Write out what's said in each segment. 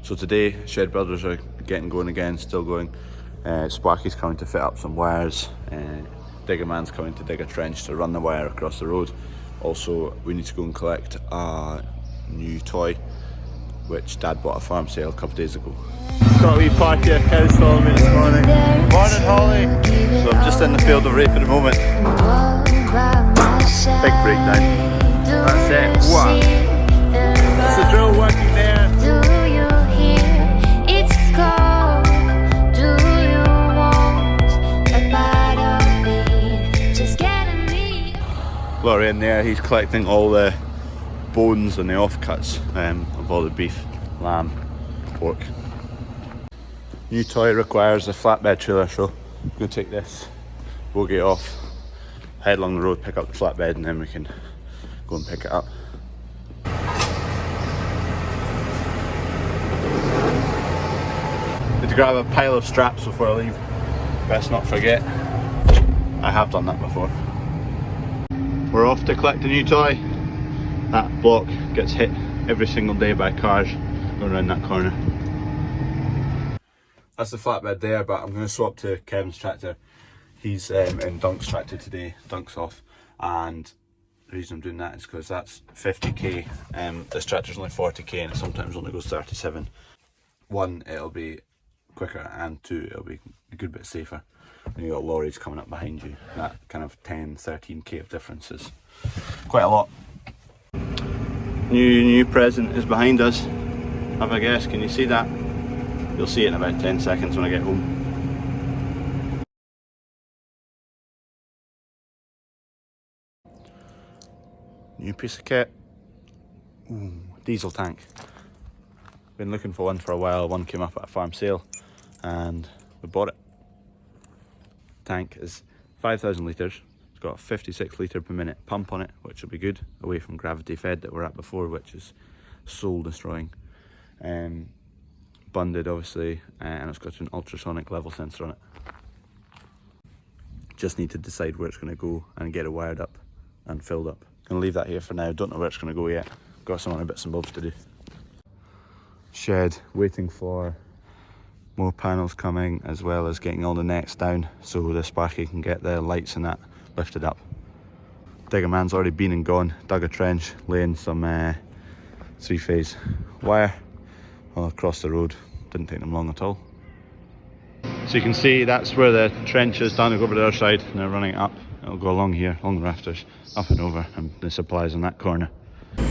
So today, Shed Brothers are getting going again, still going. Sparky's coming to fit up some wires. Digger Man's coming to dig a trench to run the wire across the road. Also, we need to go and collect a new toy, which Dad bought at a farm sale a couple of days ago. Got a wee party of cows following me this morning. Morning, Holly! So I'm just in the field of rape at the moment. Big breakdown. That's it. Wow. That's the drill working there. Laurie in there, he's collecting all the bones and the offcuts of all the beef, lamb, pork. New toy requires a flatbed trailer, so I'm going to take this bogey off, head along the road, pick up the flatbed, and then we can go and pick it up. Need to grab a pile of straps before I leave. Best not forget. I have done that before. We're off to collect a new toy. That block gets hit every single day by cars going around that corner. That's the flatbed there, but I'm going to swap to Kevin's tractor. He's in Dunk's tractor today. Dunk's off, and the reason I'm doing that is because that's 50k. This tractor's only 40k and it sometimes only goes 37. One, it'll be quicker, and two, it'll be a good bit safer. When you've got lorries coming up behind you, that kind of 10-13k of difference is quite a lot. New present is behind us. Have a guess, can you see that? You'll see it in about 10 seconds when I get home. New piece of kit. Ooh, diesel tank. Been looking for one for a while. One came up at a farm sale and we bought it. Tank is 5,000 litres. It's got a 56 litre per minute pump on it, which will be good, away from gravity fed that we're at before, which is soul destroying. Bunded obviously, and it's got an ultrasonic level sensor on it. Just need to decide where it's going to go and get it wired up and filled up. Gonna leave that here for now, don't know where it's going to go yet. Got some other bits and bobs to do. Shed waiting for more panels coming, as well as getting all the nets down so the Sparky can get the lights and that lifted up. Digger Man's already been and gone, dug a trench, laying some 3-phase wire all across the road. Didn't take them long at all. So you can see that's where the trench is done. It'll go over the other side and they're running it up. It'll go along here, along the rafters, up and over, and the supplies in that corner.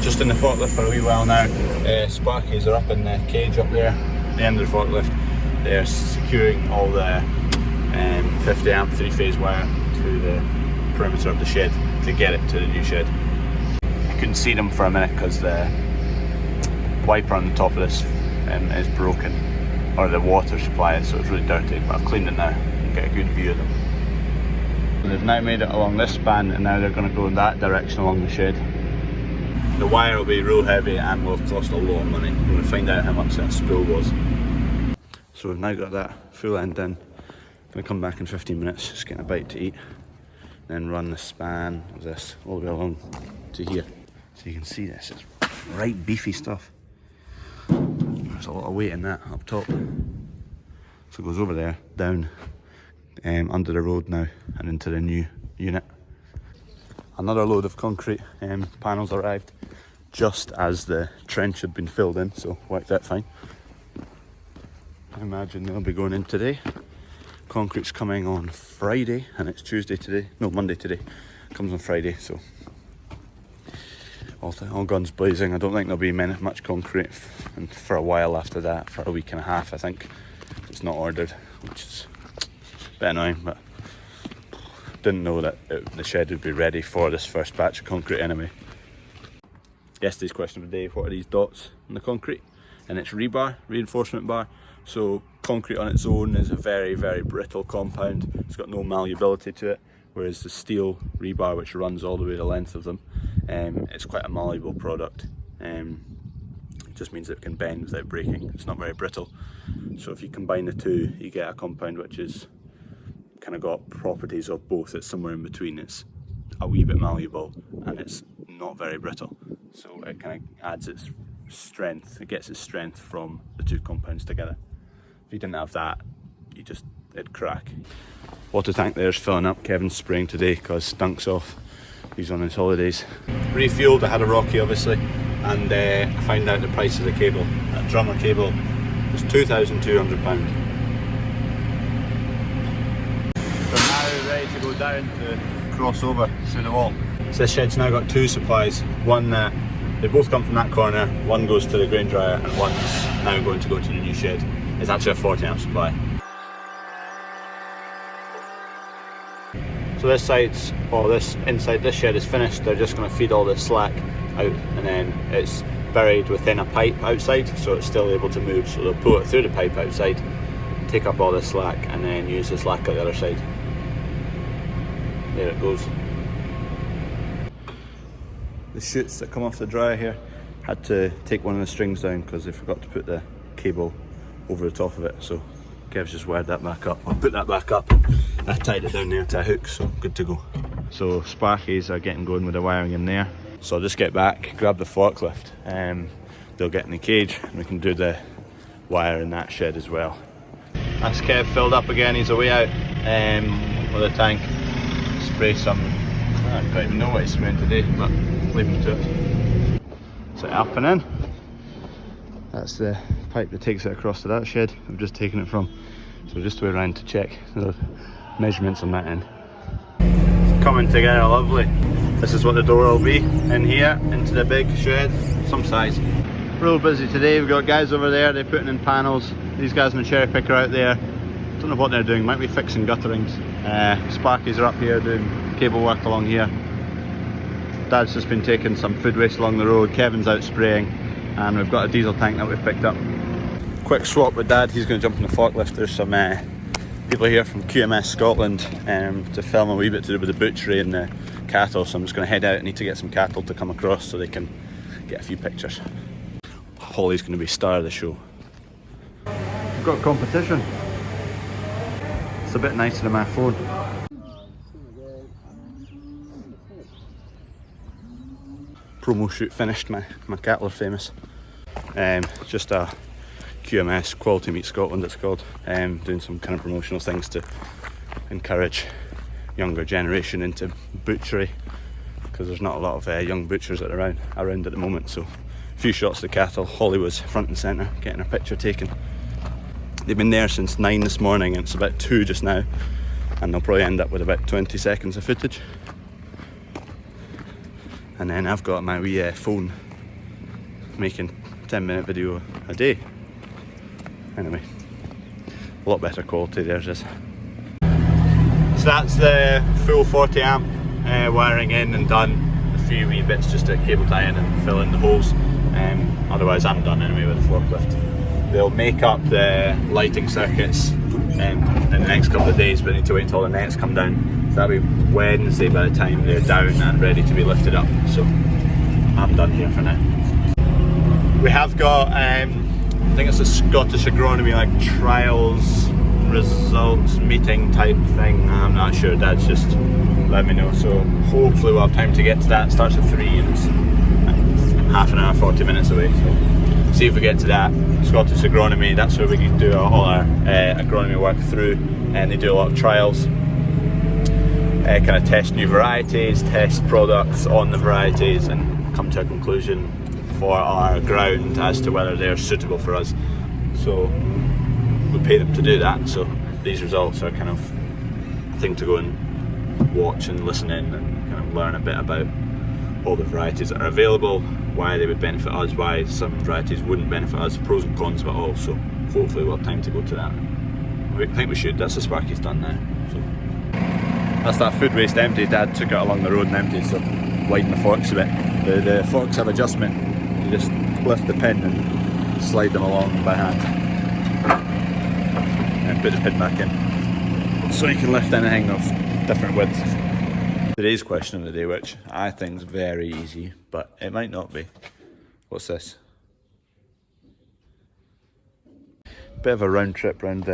Just in the forklift for a wee while now. Sparkies are up in the cage up there, the end of the forklift. They're securing all the 50 amp 3-phase wire to the perimeter of the shed to get it to the new shed. I couldn't see them for a minute because the wiper on the top of this is broken, or the water supply is, so it's really dirty, but I've cleaned it now and get a good view of them. So they've now made it along this span and now they're going to go in that direction along the shed. The wire will be real heavy and will cost a lot of money. We're going to find out how much that spool was. So we've now got that full end in. Going to come back in 15 minutes, just getting a bite to eat. Then run the span of this all the way along to here. So you can see this, it's right beefy stuff. There's a lot of weight in that up top. So it goes over there, down, under the road now, and into the new unit. Another load of concrete panels arrived just as the trench had been filled in, so worked out fine. I imagine they'll be going in today. Concrete's coming on Friday, and it's Tuesday today. No, Monday today. Comes on Friday, so all guns blazing. I don't think there'll be much concrete and for a while after that, for a week and a half I think. It's not ordered, which is a bit annoying, but didn't know that the shed would be ready for this first batch of concrete anyway. Yesterday's question of the day, what are these dots on the concrete? And it's rebar, reinforcement bar. So concrete on its own is a very, very brittle compound. It's got no malleability to it, whereas the steel rebar, which runs all the way the length of them, it's quite a malleable product. It just means it can bend without breaking. It's not very brittle. So if you combine the two, you get a compound which is kind of got properties of both. It's somewhere in between. It's a wee bit malleable and it's not very brittle. So it kind of adds its strength. It gets its strength from the two compounds together. If you didn't have that, it'd crack. Water tank there's filling up. Kevin's spraying today because Dunk's off. He's on his holidays. Refueled, I had a Rocky obviously, and I found out the price of the cable. That drummer cable was £2,200. So now ready to go down to cross over through the wall. So this shed's now got two supplies. One, they both come from that corner. One goes to the grain dryer and one's now going to go to the new shed. It's actually a 40 amp supply. So this side's, this inside this shed is finished. They're just going to feed all this slack out, and then it's buried within a pipe outside, so it's still able to move. So they'll pull it through the pipe outside, take up all the slack, and then use the slack at the other side. There it goes. The chutes that come off the dryer here, had to take one of the strings down because they forgot to put the cable over the top of it. So Kev's just wired that back up. I'll put that back up. I tied it down there to a hook, so good to go. So Sparkies are getting going with the wiring in there. So I'll just get back, grab the forklift, they'll get in the cage and we can do the wire in that shed as well. That's Kev filled up again, he's away out with the tank. Spray some, I don't even know what he's spraying today, but leave him to it. So up and in. That's the pipe that takes it across to that shed I've just taken it from. So just wait around to check the measurements on that end. It's coming together lovely. This is what the door will be in here, into the big shed, some size. Real busy today, we've got guys over there, they're putting in panels. These guys in the cherry picker out there, don't know what they're doing, might be fixing gutterings. Sparkies are up here doing cable work along here. Dad's just been taking some food waste along the road, Kevin's out spraying, and we've got a diesel tank that we've picked up. Quick swap with Dad, he's going to jump in the forklift. There's some people here from QMS Scotland to film a wee bit to do with the butchery and the cattle, so I'm just going to head out. I need to get some cattle to come across so they can get a few pictures. Holly's going to be star of the show. We've got competition. It's a bit nicer than my phone. Promo shoot finished, my cattle are famous. Just a QMS, Quality Meat Scotland it's called, doing some kind of promotional things to encourage younger generation into butchery, because there's not a lot of young butchers around at the moment. So a few shots of the cattle. Holly was front and centre getting her picture taken. They've been there since 9 this morning and it's about 2 just now, and they'll probably end up with about 20 seconds of footage. And then I've got my wee phone making 10-minute video a day. Anyway, a lot better quality theirs is. So that's the full 40 amp wiring in and done. A few wee bits just to cable tie in and fill in the holes. Otherwise I'm done anyway with the forklift. They'll make up the lighting circuits in the next couple of days, but I need to wait until the nets come down. So that'll be Wednesday by the time they're down and ready to be lifted up. So I'm done here for now. We have got, I think it's a Scottish agronomy like trials results meeting type thing. I'm not sure, Dad's just let me know. So hopefully we'll have time to get to that. It starts at 3 and it's half an hour, 40 minutes away. So see if we get to that. Scottish agronomy, that's where we can do all our agronomy work through, and they do a lot of trials. Kind of test new varieties, test products on the varieties and come to a conclusion for our ground as to whether they're suitable for us. So we pay them to do that, so these results are kind of a thing to go and watch and listen in and kind of learn a bit about all the varieties that are available, why they would benefit us, why some varieties wouldn't benefit us, pros and cons of it all. So hopefully we'll have time to go to that. I think we should. That's the Sparky's done now. So that's that food waste empty. Dad took it along the road and emptied, so widen the forks a bit. The forks have adjustment. You just lift the pin and slide them along by hand and put the pin back in, so you can lift anything of different widths. Today's question of the day, which I think is very easy, but it might not be. What's this? Bit of a round trip round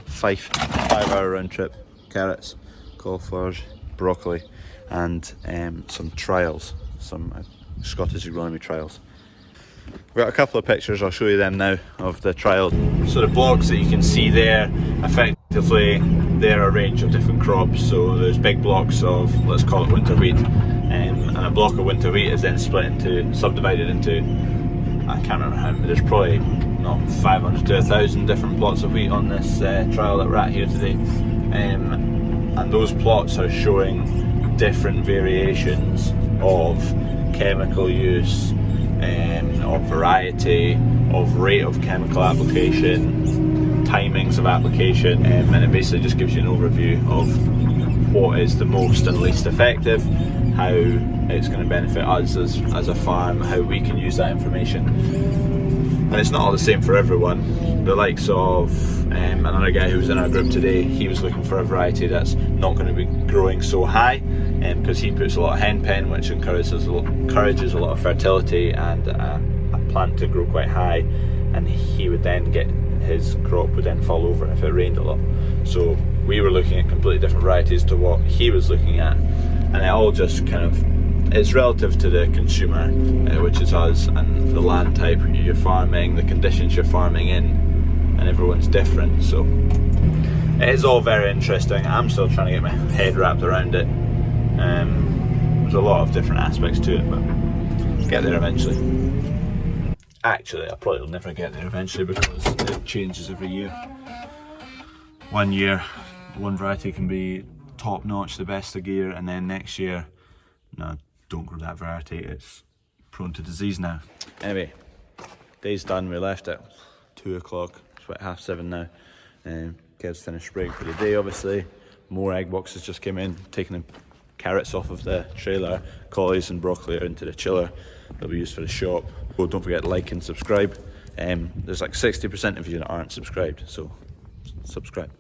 Fife, 5-hour round trip. Carrots, cauliflowers, broccoli, and some trials, some Scottish agronomy trials. We've got a couple of pictures, I'll show you them now, of the trial. So the blocks that you can see there, effectively they're a range of different crops. So there's big blocks of, let's call it winter wheat, and a block of winter wheat is then subdivided into, I can't remember how many, there's probably 500 to 1,000 different plots of wheat on this trial that we're at here today. And those plots are showing different variations of chemical use, of variety, of rate of chemical application, timings of application, and it basically just gives you an overview of what is the most and least effective, how it's going to benefit us as a farm, how we can use that information. And it's not all the same for everyone. The likes of another guy who was in our group today, he was looking for a variety that's not going to be growing so high, because he puts a lot of hen pen, which encourages a lot of fertility and a plant to grow quite high, and he would then get, his crop would then fall over if it rained a lot. So we were looking at completely different varieties to what he was looking at, and it all just kind of, it's relative to the consumer, which is us, and the land type you're farming, the conditions you're farming in, and everyone's different. So it is all very interesting. I'm still trying to get my head wrapped around it. There's a lot of different aspects to it, but I'll get there eventually. Actually, I probably will never get there eventually because it changes every year. One year, one variety can be top notch, the best of gear, and then next year, no, don't grow that variety, it's prone to disease now. Anyway, day's done, we left at 2 o'clock, it's about 7:30 now. Kev's finished spraying for the day obviously. More egg boxes just came in, taking the carrots off of the trailer, collies and broccoli are into the chiller that we use for the shop. Oh, don't forget to like and subscribe. There's like 60% of you that aren't subscribed, so subscribe.